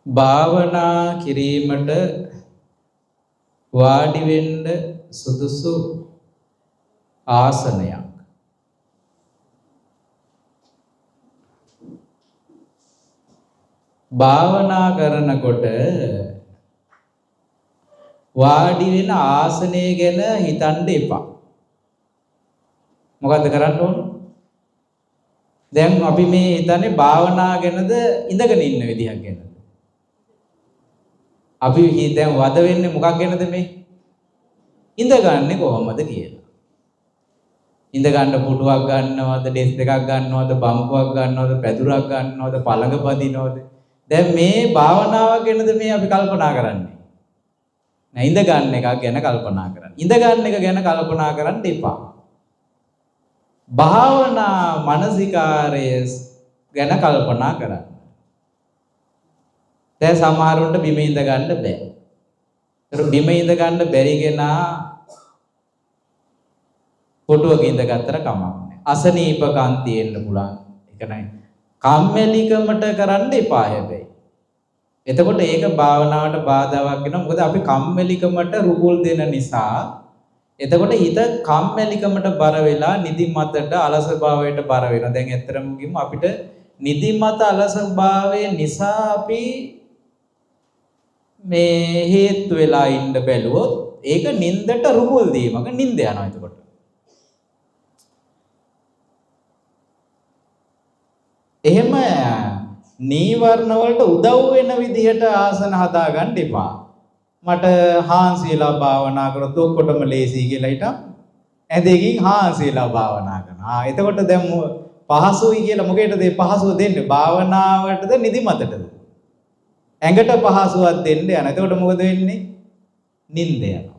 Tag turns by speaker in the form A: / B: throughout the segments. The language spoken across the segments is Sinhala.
A: භාවනා කිරීමට වාඩි වෙන්න සුදුසු ආසනයක්. භාවනා කරනකොට වාඩි වෙන ආසනය ගැන හිතන්න එපා. මොකද්ද කරන්න ඕන? දැන් අපි මේ හිතන්නේ භාවනා ගැනද ඉඳගෙන ඉන්න විදිහක් ගැනද? අපි දැන් වද වෙන්නේ මොකක් ගැනද මේ? ඉඳගන්නේ කොහොමද කියලා. ඉඳ ගන්න පුටුවක් ගන්නවද, ඩෙස්ක් එකක් ගන්නවද, බම්කුවක් ගන්නවද, පැදුරක් ගන්නවද, පළඟ පදිනවද? දැන් මේ භාවනාව ගැනද මේ අපි කල්පනා කරන්නේ? නෑ, ඉඳ ගන්න එක ගැන කල්පනා කරන්න. ඉඳ ගන්න එක ගැන කල්පනා කරන්න එපා. භාවනා මානසිකාරය ගැන කල්පනා කරන්න. දැන් සමහරුන්ට බිම ඉඳ ගන්න බෑ. ඒතර බිම ඉඳ ගන්න බැරි කෙනා පුටුවක ඉඳ ගත්තට කමක් නෑ. අසනීපකම් තියෙන්න පුළුවන්. ඒක නයි. කම්මැලිකමට කරන්න එපා හැබැයි. එතකොට ඒක භාවනාවට බාධාවක් වෙනවා. මොකද අපි කම්මැලිකමට රුකුල් දෙන නිසා එතකොට හිත කම්මැලිකමට බර වෙලා නිදිමතට අලසභාවයට බර වෙනවා. දැන් ඇත්තටම කිව්වම අපිට නිදිමත අලසභාවය නිසා අපි මේ හේතු වෙලා ඉන්න බැලුවොත් ඒක නින්දට රුකුල් දීමක නින්ද යනවා. එතකොට එහෙම නීවරණ වලට උදව් වෙන විදිහට ආසන හදා ගන්න එපා. මට හාන්සිලා භාවනා කරොත් ඔක්කොටම ලේසි කියලා හිටන් ඇඳේකින් හාන්සිලා භාවනා කරනවා. එතකොට දැන් පහසුයි කියලා මොකේද මේ පහසුව දෙන්නේ? භාවනාවටද නිදිමතටද? ඇඟට පහසුවක් දෙන්න යන. එතකොට මොකද වෙන්නේ? නිින්ද යනවා.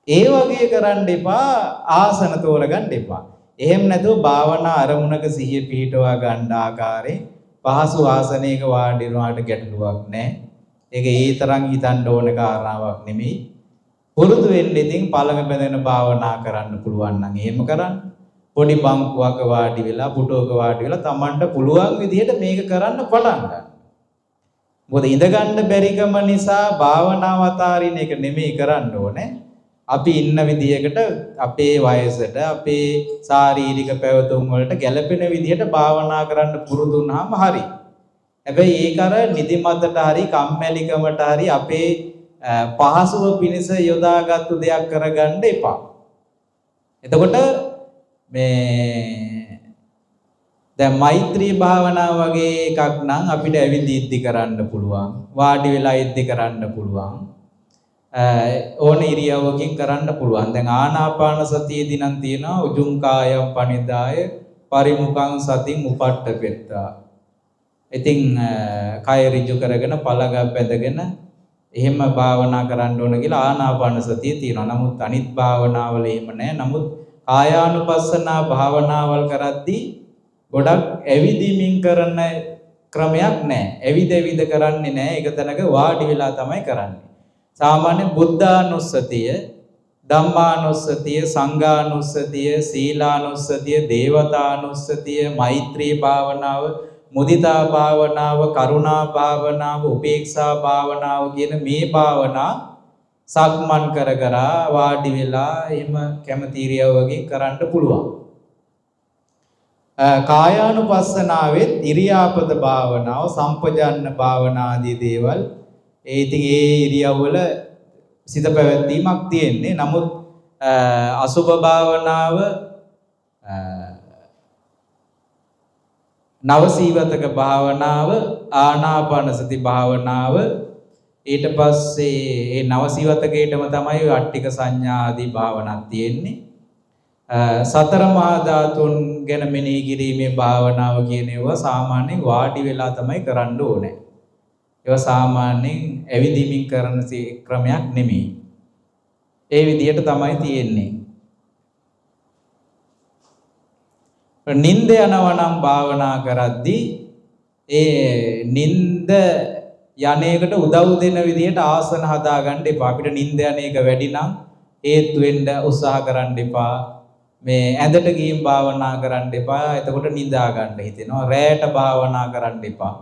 A: ඒ වගේ කරන්න එපා. ආසන තෝරගන්න එපා. එහෙම නැතුව භාවනා අරමුණක සිහිය පිහිටවා ගන්න ආකාරයේ පහසු ආසනයක වාඩි වෙනාට ගැටලුවක් නැහැ. ඒක ඒ තරම් හිතන්න ඕන කාරණාවක් නෙමෙයි. පුරුදු වෙන්න ඉතින් පළඟ බැඳගෙන භාවනා කරන්න පුළුවන් නම් එහෙම කරන්න. පොඩි බංකුවක වාඩි වෙලා පුටුවක වාඩි වෙලා Tamanට පුළුවන් විදිහට මේක කරන්න පටන් ගන්න. මොකද ඉඳ ගන්න බැරිකම නිසා භාවනාව අතාරින එක නෙමෙයි කරන්න ඕනේ. අපි ඉන්න විදිහකට අපේ වයසට අපේ ශාරීරික පැවතුම් වලට ගැළපෙන විදිහට භාවනා කරන්න පුරුදු වුණාම හරි. හැබැයි ඒක අර නිදිමතට හරි කම්මැලිකමට හරි අපේ පහසුව පිණිස යොදාගත්තු දෙයක් කරගන්න එපා. එතකොට මේ දැන් මෛත්‍රී භාවනාව වගේ එකක් නම් අපිට ඇවිදිද්දි කරන්න පුළුවන්. වාඩි වෙලා ඉද්දි කරන්න පුළුවන්. ඕන ඉරියව්වකින් කරන්න පුළුවන්. දැන් ආනාපාන සතියේදී නම් තියෙනවා උජුං කායම් පනිදාය පරිමුඛං සතින් උපට්ඨපෙත්තා. ඉතින් කය ඍජු කරගෙන පළඟක් බැඳගෙන එහෙම භාවනා කරන්න ඕන කියලා ආනාපාන සතිය තියෙනවා. නමුත් අනිත් භාවනාවල එහෙම නැහැ. නමුත් කායානුපස්සනා භාවනාවල් කරද්දී ගොඩක් ඇවිදිමින් කරන ක්‍රමයක් නැහැ. ඇවිද කරන්නේ නැහැ. ඒක තැනක වාඩි වෙලා තමයි කරන්නේ. සාමාන්‍ය බුද්ධානුස්සතිය, ධම්මානුස්සතිය, සංඝානුස්සතිය, සීලානුස්සතිය, දේවතානුස්සතිය, මෛත්‍රී භාවනාව, මුදිතා භාවනාව, කරුණා භාවනාව, උපේක්ෂා භාවනාව කියන මේ භාවනා සක්මන් කර කර වාඩි වෙලා එහෙම කැමති ඉරියව්වකින් කරන්න පුළුවන්. කායානුපස්සනාවෙත් ඉරියාපත භාවනාව, සම්පජාන්න භාවනා ආදී දේවල් ඉතින් ඒ ඉරියව්වල සිත පැවැත්වීමක් තියෙන්නේ. නමුත් අසුභ භාවනාව, නවසීවතක භාවනාව, ආනාපාන සති භාවනාව, ඊට පස්සේ ඒ නවසීවතකේටම තමයි අට්ටික සංඥා ආදී භාවනාවක් තියෙන්නේ. සතර මහා ධාතුන් ගැන මෙනෙහි කිරීමේ භාවනාව කියන ඒවා සාමාන්‍යයෙන් වාඩි වෙලා තමයි කරන්න ඕනේ. ඒවා සාමාන්‍යයෙන් ඇවිදිමින් කරන ක්‍රමයක් නෙමෙයි. ඒ විදිහට තමයි තියෙන්නේ. නින්ද යනවා නම් භාවනා කරද්දී ඒ නින්ද යන්නේකට උදව් දෙන විදිහට ආසන හදාගන්න එපා. අපිට නින්ද යන එක වැඩි නම් හේතු වෙන්න උත්සාහ කරන්න එපා. මේ ඇඳට ගිහින් භාවනා කරන්න එපා. එතකොට නිදා ගන්න හිතෙනවා. රැයට භාවනා කරන්න එපා.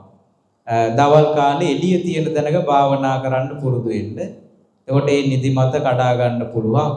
A: දවල් කාලේ එළිය තියෙන තැනක භාවනා කරන්න පුරුදු වෙන්න. එතකොට ඒ නිදිමත කඩා ගන්න පුළුවන්.